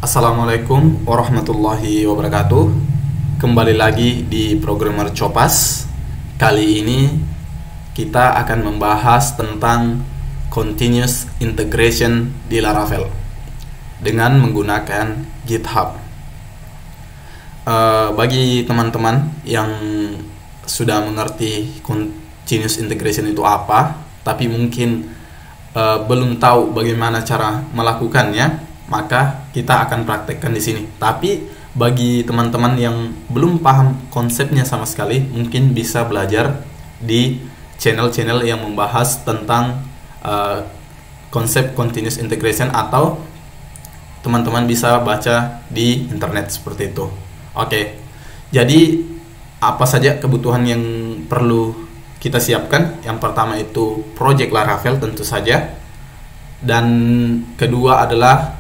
Assalamualaikum warahmatullahi wabarakatuh. Kembali lagi di Programmer Copas. Kali ini kita akan membahas tentang continuous integration di Laravel dengan menggunakan GitHub. Bagi teman-teman yang sudah mengerti continuous integration itu apa, tapi mungkin belum tahu bagaimana cara melakukannya, maka kita akan praktekkan di sini. Tapi bagi teman-teman yang belum paham konsepnya sama sekali, mungkin bisa belajar di channel-channel yang membahas tentang konsep continuous integration, atau teman-teman bisa baca di internet seperti itu. Oke, jadi apa saja kebutuhan yang perlu kita siapkan? Yang pertama itu project Laravel tentu saja, dan kedua adalah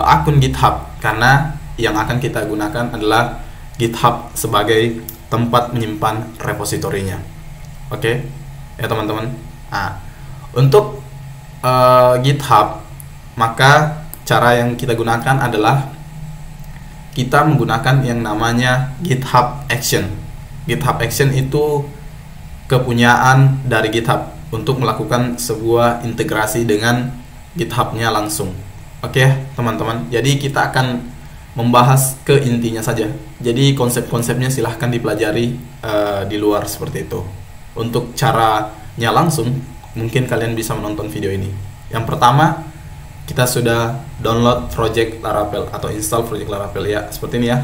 akun GitHub, karena yang akan kita gunakan adalah GitHub sebagai tempat menyimpan repositorinya. Oke, ya teman-teman. Nah, untuk GitHub, maka cara yang kita gunakan adalah kita menggunakan yang namanya GitHub Action. GitHub Action itu kepunyaan dari GitHub untuk melakukan sebuah integrasi dengan GitHub-nya langsung. Oke, teman-teman. Jadi kita akan membahas ke intinya saja. Jadi konsep-konsepnya silahkan dipelajari di luar seperti itu. Untuk caranya langsung, mungkin kalian bisa menonton video ini. Yang pertama, kita sudah download project Laravel atau install project Laravel, ya. Seperti ini ya,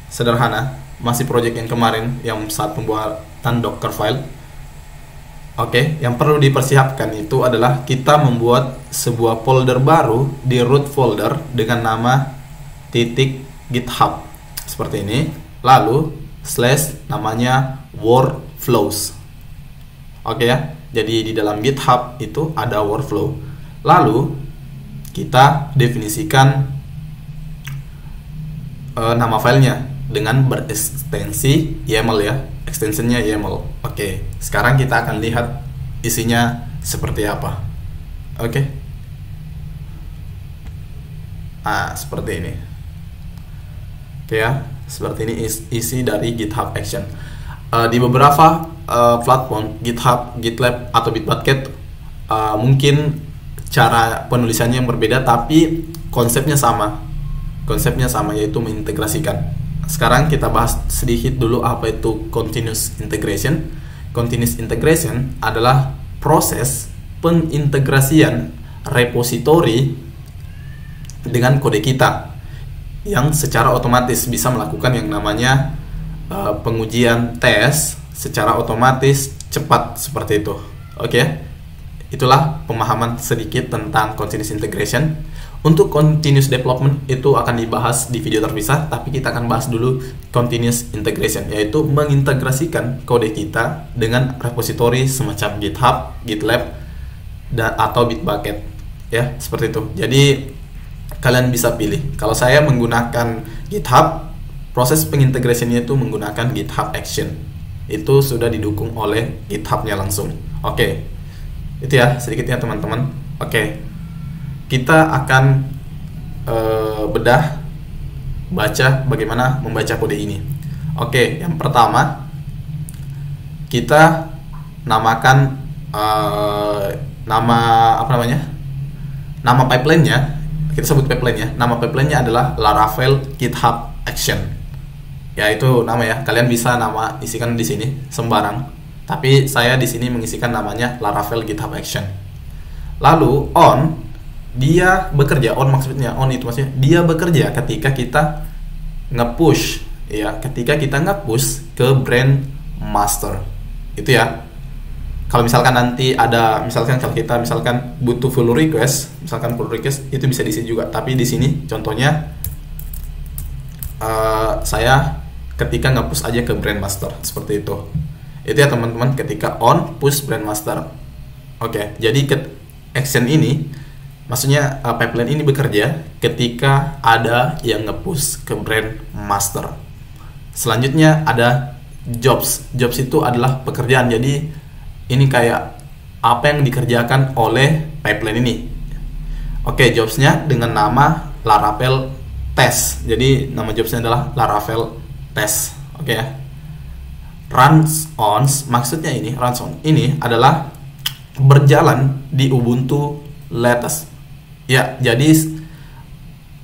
sederhana. Masih project yang kemarin yang saat pembuatan Docker file. Oke, yang perlu dipersiapkan itu adalah kita membuat sebuah folder baru di root folder dengan nama .github seperti ini. Lalu / namanya workflows. Oke ya, jadi di dalam GitHub itu ada workflow. Lalu kita definisikan nama filenya dengan berekstensi YAML, ya. Extensionnya YAML. Oke, sekarang kita akan lihat isinya seperti apa. Oke. Seperti ini. Oke ya, seperti ini isi dari GitHub Action. Di beberapa platform, GitHub, GitLab, atau Bitbucket, mungkin cara penulisannya yang berbeda, tapi konsepnya sama. Konsepnya sama, yaitu mengintegrasikan. Sekarang kita bahas sedikit dulu apa itu continuous integration. Continuous integration adalah proses pengintegrasian repositori dengan kode kita, yang secara otomatis bisa melakukan yang namanya pengujian tes secara otomatis cepat seperti itu. Oke, itulah pemahaman sedikit tentang continuous integration. Untuk continuous development itu akan dibahas di video terpisah, tapi kita akan bahas dulu continuous integration, yaitu mengintegrasikan kode kita dengan repository semacam GitHub, GitLab, atau Bitbucket, ya, seperti itu. Jadi kalian bisa pilih. Kalau saya menggunakan GitHub, proses pengintegrasiannya itu menggunakan GitHub Action. Itu sudah didukung oleh GitHub-nya langsung. Oke, itu ya sedikitnya teman-teman. Oke, kita akan baca bagaimana membaca kode ini. Oke, yang pertama kita namakan nama pipeline-nya. Kita sebut pipeline-nya. Nama pipeline-nya adalah Laravel GitHub Action. Ya, itu nama ya. Kalian bisa isikan di sini sembarang. Tapi saya di sini mengisikan namanya Laravel GitHub Action. Lalu dia bekerja, maksudnya itu maksudnya dia bekerja ketika kita nge-push, ya, ketika kita nge-push ke brand master. Itu ya. Kalau misalkan nanti ada, kalau kita butuh pull request itu bisa diisi juga. Tapi di sini contohnya saya ketika nge-push aja ke brand master seperti itu. Itu ya teman-teman, ketika push brand master. Oke, jadi action ini, maksudnya pipeline ini bekerja ketika ada yang nge-push ke brand master. Selanjutnya ada jobs. Jobs itu adalah pekerjaan. Jadi ini kayak apa yang dikerjakan oleh pipeline ini. Oke, jobsnya dengan nama Laravel test. Jadi nama jobsnya adalah Laravel test. Oke ya. Runs on, maksudnya ini runs on ini adalah berjalan di Ubuntu latest. Ya, jadi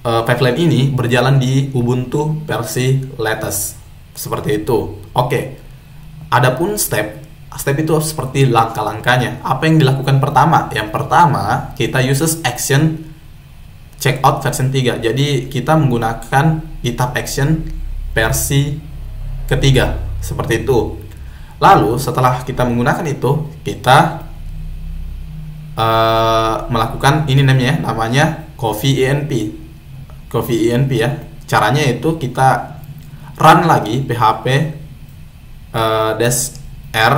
pipeline ini berjalan di Ubuntu versi latest. Seperti itu. Oke. Adapun step itu seperti langkah-langkahnya. Apa yang dilakukan pertama? Yang pertama, kita uses action checkout version 3. Jadi kita menggunakan GitHub Action versi ketiga. Seperti itu. Lalu setelah kita menggunakan itu, kita melakukan ini namanya Coffee ENP. Coffee ENP ya. Caranya itu kita run lagi php -r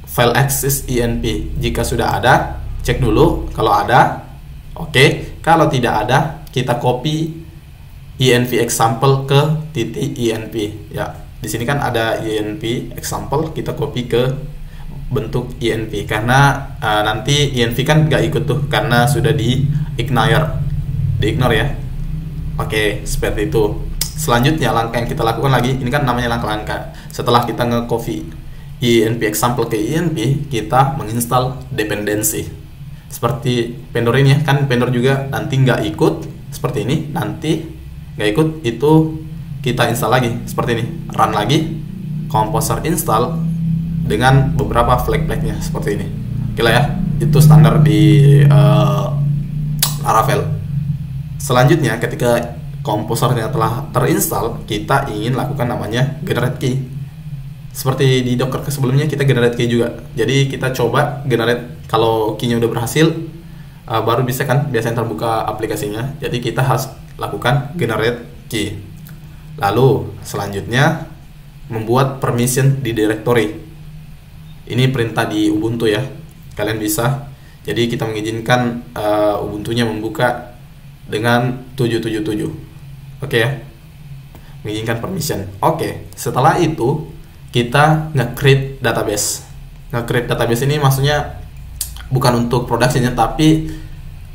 file access enp. Jika sudah ada, cek dulu kalau ada. Oke. Kalau tidak ada, kita copy env example ke .env ya. Di sini kan ada env example, kita copy ke bentuk env karena nanti env kan nggak ikut tuh karena sudah di ignore ya. Oke, seperti itu. Selanjutnya langkah yang kita lakukan lagi, ini kan namanya langkah-langkah. Setelah kita nge-copy env example ke env, kita menginstal dependency. Seperti vendor ini ya, kan vendor juga nanti nggak ikut seperti ini, nanti nggak ikut itu kita install lagi seperti ini, run lagi composer install dengan beberapa flag-flagnya seperti ini. Oke lah ya, itu standar di Laravel. Selanjutnya ketika komposernya telah terinstall, kita ingin lakukan namanya generate key. Seperti di Docker sebelumnya kita generate key juga. Jadi kita coba generate, kalau key-nya udah berhasil baru bisa kan biasanya terbuka aplikasinya. Jadi kita harus lakukan generate key. Lalu selanjutnya membuat permission di directory. Ini perintah di Ubuntu ya. Kalian bisa. Jadi kita mengizinkan Ubuntunya membuka dengan 777. Oke ya. Mengizinkan permission. Oke, setelah itu kita nge-create database. Nge-create database ini maksudnya bukan untuk productionnya, tapi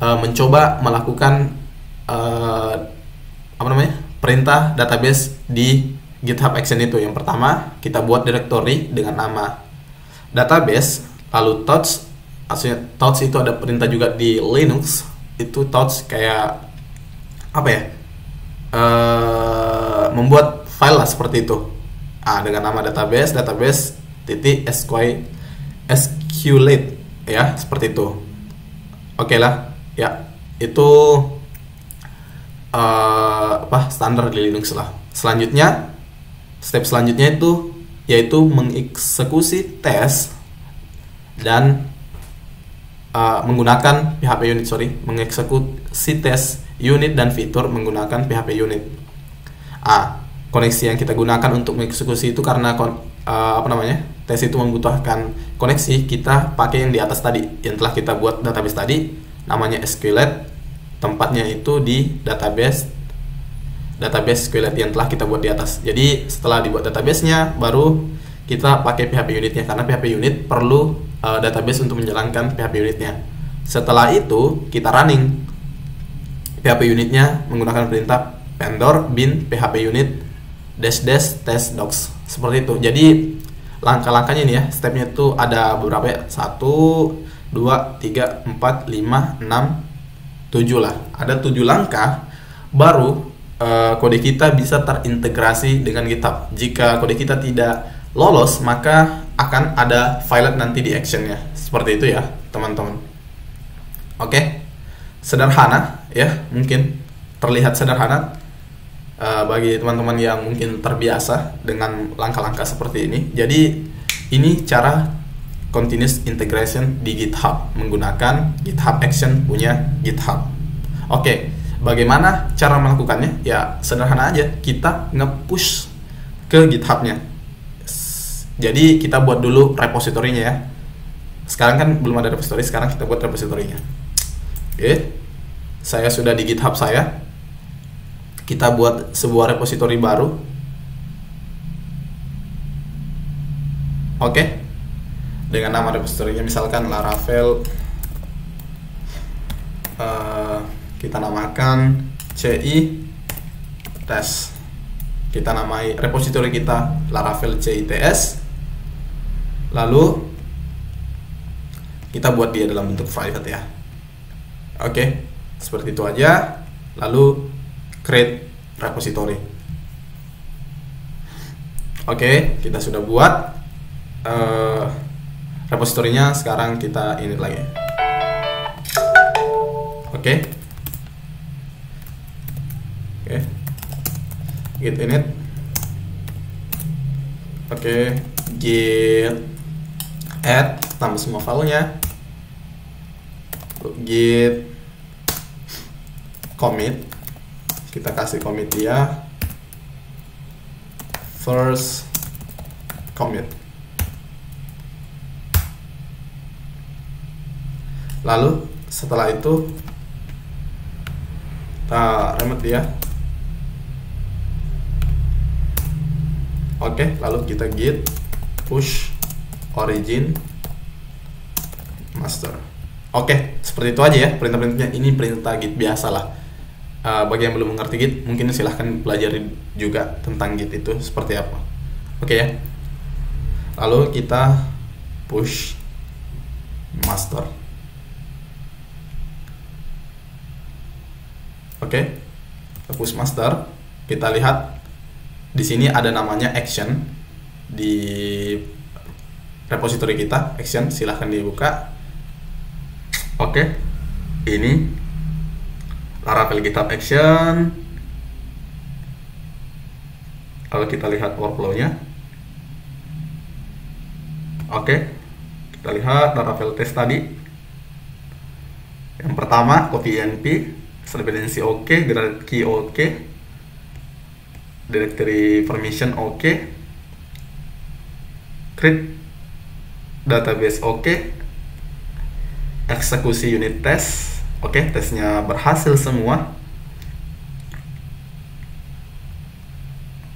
mencoba melakukan perintah database di GitHub Action itu. Yang pertama, kita buat directory dengan nama database, lalu touch. Maksudnya touch itu ada perintah juga di Linux. Itu touch kayak apa ya? Membuat file lah seperti itu. Dengan nama database titik SQLite ya, seperti itu. Oke lah ya, itu standar di Linux lah. Selanjutnya, step selanjutnya itu yaitu mengeksekusi tes dan menggunakan PHP unit, mengeksekusi tes unit dan fitur menggunakan PHP unit. Koneksi yang kita gunakan untuk mengeksekusi itu karena tes itu membutuhkan koneksi, kita pakai yang di atas tadi yang telah kita buat database tadi, namanya SQLite. Tempatnya itu di database SQLite yang telah kita buat di atas. Jadi setelah dibuat database-nya, baru kita pakai PHP unitnya karena PHP unit perlu database untuk menjalankan PHP unitnya. Setelah itu kita running PHP unitnya menggunakan perintah vendor bin php unit -- test docs, seperti itu. Jadi langkah-langkahnya ini ya, stepnya itu ada beberapa ya, 1, 2, 3, 4, 5, 6, 7 lah. Ada 7 langkah baru kode kita bisa terintegrasi dengan GitHub. Jika kode kita tidak lolos, maka akan ada violet nanti di actionnya. Seperti itu ya teman-teman. Oke, sederhana ya, mungkin terlihat sederhana bagi teman-teman yang mungkin terbiasa dengan langkah-langkah seperti ini. Jadi ini cara continuous integration di GitHub menggunakan GitHub Action punya GitHub. Oke, bagaimana cara melakukannya? Ya sederhana aja, kita nge-push ke GitHub-nya. Jadi kita buat dulu repositorinya ya. Sekarang kan belum ada repository, sekarang kita buat repositorinya. Oke, saya sudah di GitHub saya. Kita buat sebuah repositori baru. Oke, dengan nama repositorinya misalkan Laravel. Kita namakan CI tes. Kita namai repository kita Laravel CITS. Lalu kita buat dia dalam bentuk private ya. Oke, seperti itu aja. Lalu create repository. Oke, kita sudah buat repositorinya. Sekarang kita init lagi. Oke, git init. Oke, git add, tambah semua filenya. Git commit, kita kasih commit dia first commit. Lalu setelah itu kita remote dia. Oke, lalu kita git push origin master. Oke, seperti itu aja ya perintah-perintahnya. Ini perintah git biasa lah. Bagi yang belum mengerti git, mungkin silahkan pelajari juga tentang git itu seperti apa. Oke ya. Lalu kita push master. Oke, kita push master. Kita lihat di sini ada namanya action di repository kita. Action, silahkan dibuka. Oke, ini Laravel GitHub Action. Lalu kita lihat workflow-nya. Oke, kita lihat Laravel test tadi. Yang pertama, copy INP, dependency oke, graded key oke, directory permission oke, create database oke, eksekusi unit test. Oke, tesnya berhasil semua.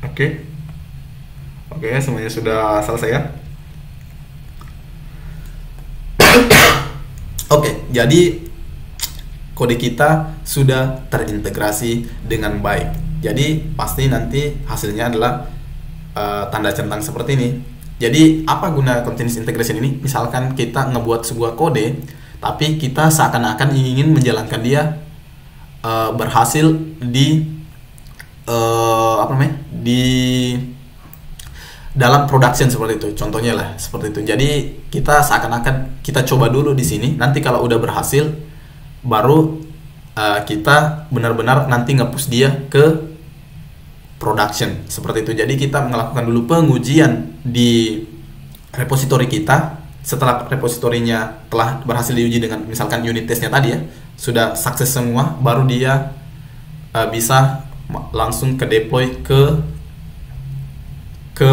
Oke, semuanya sudah selesai ya. Oke, jadi kode kita sudah terintegrasi dengan baik. Jadi pasti nanti hasilnya adalah tanda centang seperti ini. Jadi apa guna continuous integration ini? Misalkan kita ngebuat sebuah kode, tapi kita seakan-akan ingin menjalankan dia berhasil di di dalam production seperti itu. Contohnya lah seperti itu. Jadi kita seakan-akan kita coba dulu di sini. Nanti kalau udah berhasil, baru kita benar-benar nanti nge-push dia ke production seperti itu. Jadi kita melakukan dulu pengujian di repository kita. Setelah repositorinya telah berhasil diuji dengan misalkan unit testnya tadi ya, sudah sukses semua, baru dia bisa langsung ke deploy ke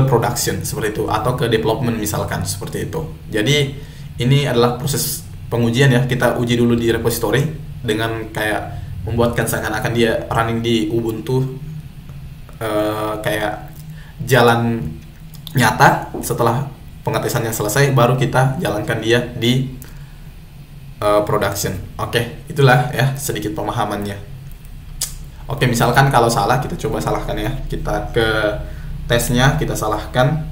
production seperti itu, atau ke development misalkan seperti itu. Jadi ini adalah proses pengujian ya. Kita uji dulu di repository dengan kayak membuatkan seakan-akan dia running di Ubuntu, kayak jalan nyata. Setelah pengetesannya selesai, baru kita jalankan dia di production. Oke, itulah ya sedikit pemahamannya. Oke, misalkan kalau salah, kita coba salahkan ya. Kita ke tesnya, kita salahkan.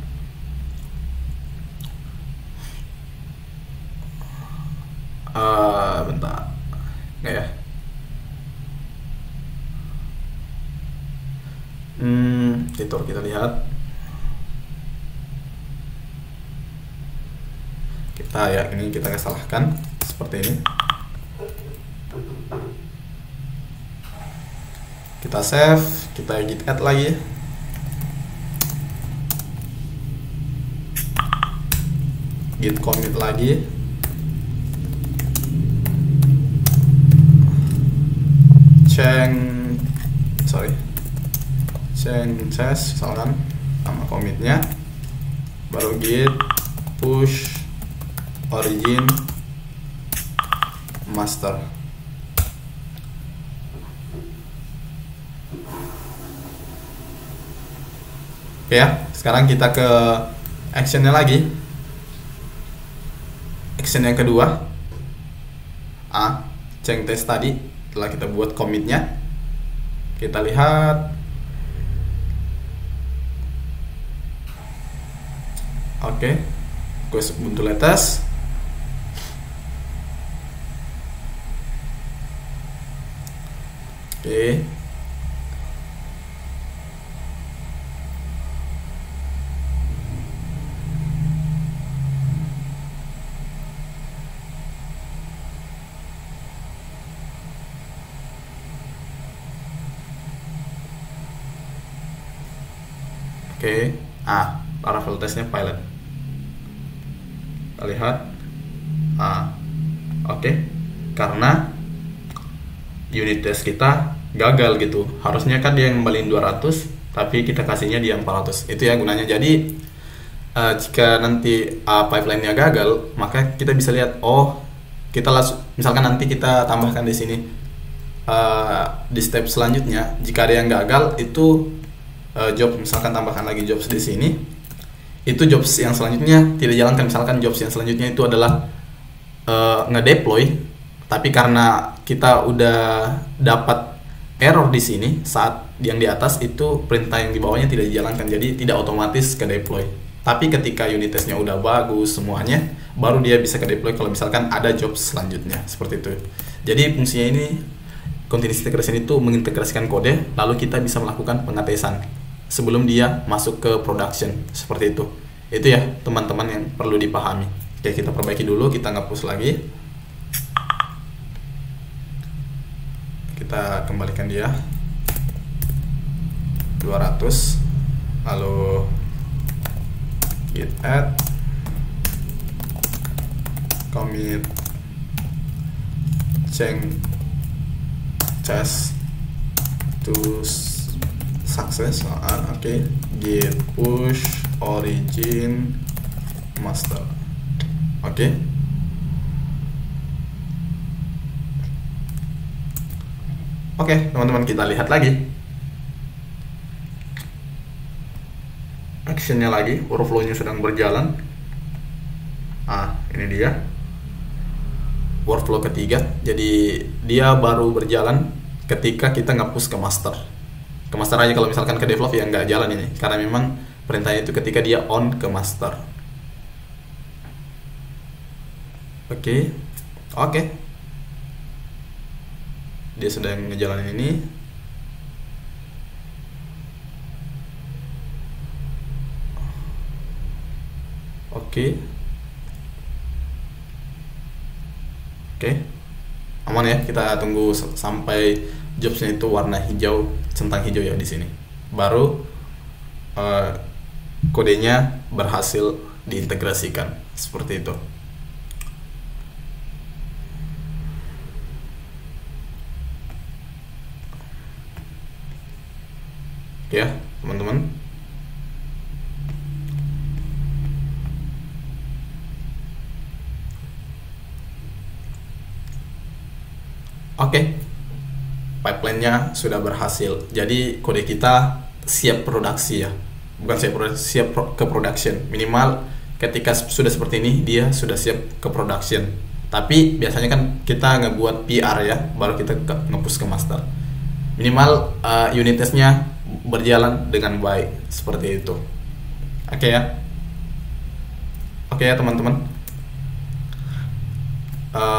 Bentar, nggak ya? Editor kita lihat. Ini kita salahkan seperti ini. Kita save, kita git add lagi. Git commit lagi. Change test misalkan nama commitnya, baru git push origin master. Oke ya, sekarang kita ke actionnya lagi. Action yang kedua, change test tadi telah kita buat commitnya. Kita lihat Oke, request Ubuntu latest. Oke. Oke, Laravel testnya pilot. Kita lihat, oke, karena unit test kita gagal gitu. Harusnya kan dia yang ngembalin 200, tapi kita kasihnya dia 400. Itu ya gunanya. Jadi jika nanti pipeline-nya gagal, maka kita bisa lihat, kita langsung, misalkan nanti kita tambahkan di sini di step selanjutnya, jika ada yang gagal itu job, misalkan tambahkan lagi jobs di sini, itu jobs yang selanjutnya tidak jalankan. Misalkan jobs yang selanjutnya itu adalah ngedeploy, tapi karena kita udah dapat error di sini saat yang di atas itu perintah yang di bawahnya tidak dijalankan, jadi tidak otomatis ke deploy. Tapi ketika unit testnya udah bagus semuanya, baru dia bisa ke deploy kalau misalkan ada jobs selanjutnya, seperti itu. Jadi fungsinya ini, continuous integration itu mengintegrasikan kode, lalu kita bisa melakukan pengetesan sebelum dia masuk ke production, seperti itu. Itu ya teman-teman yang perlu dipahami. Oke, kita perbaiki dulu, kita nge-push lagi. Kita kembalikan dia 200, lalu git add commit change to success. Oke, git push origin master. Oke. Oke, teman-teman, kita lihat lagi actionnya lagi, workflow-nya sedang berjalan. Ini dia workflow ketiga. Jadi dia baru berjalan ketika kita nge-push ke master. Ke master aja, kalau misalkan ke develop ya nggak jalan ini, karena memang perintahnya itu ketika dia on ke master. Oke. Dia sedang ngejalanin ini. Oke, aman ya. Kita tunggu sampai jobsnya itu warna hijau, centang hijau ya di sini. Baru kodenya berhasil diintegrasikan, seperti itu. Oke ya, teman-teman. Oke, pipeline-nya sudah berhasil. Jadi kode kita siap produksi ya. Bukan siap ke production. Minimal ketika sudah seperti ini, dia sudah siap ke production. Tapi biasanya kan kita ngebuat PR ya, baru kita nge-push ke master. Minimal unit testnya berjalan dengan baik, seperti itu. Oke ya teman-teman.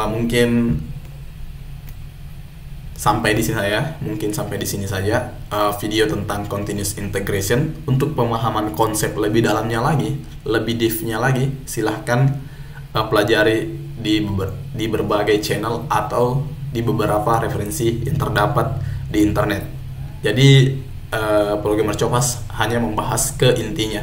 Mungkin sampai di sini saja video tentang continuous integration. Untuk pemahaman konsep lebih dalamnya lagi, lebih deep-nya lagi, silahkan pelajari di berbagai channel atau di beberapa referensi yang terdapat di internet. Jadi Programmer Copas hanya membahas ke intinya.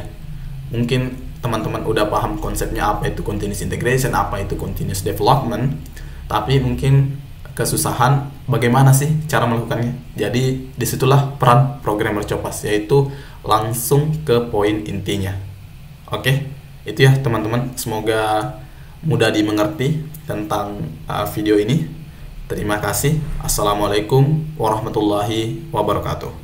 Mungkin teman-teman udah paham konsepnya, apa itu continuous integration, apa itu continuous development, tapi mungkin kesusahan bagaimana sih cara melakukannya. Jadi disitulah peran Programmer Copas, yaitu langsung ke poin intinya. Oke, itu ya teman-teman. Semoga mudah dimengerti tentang video ini. Terima kasih. Assalamualaikum warahmatullahi wabarakatuh.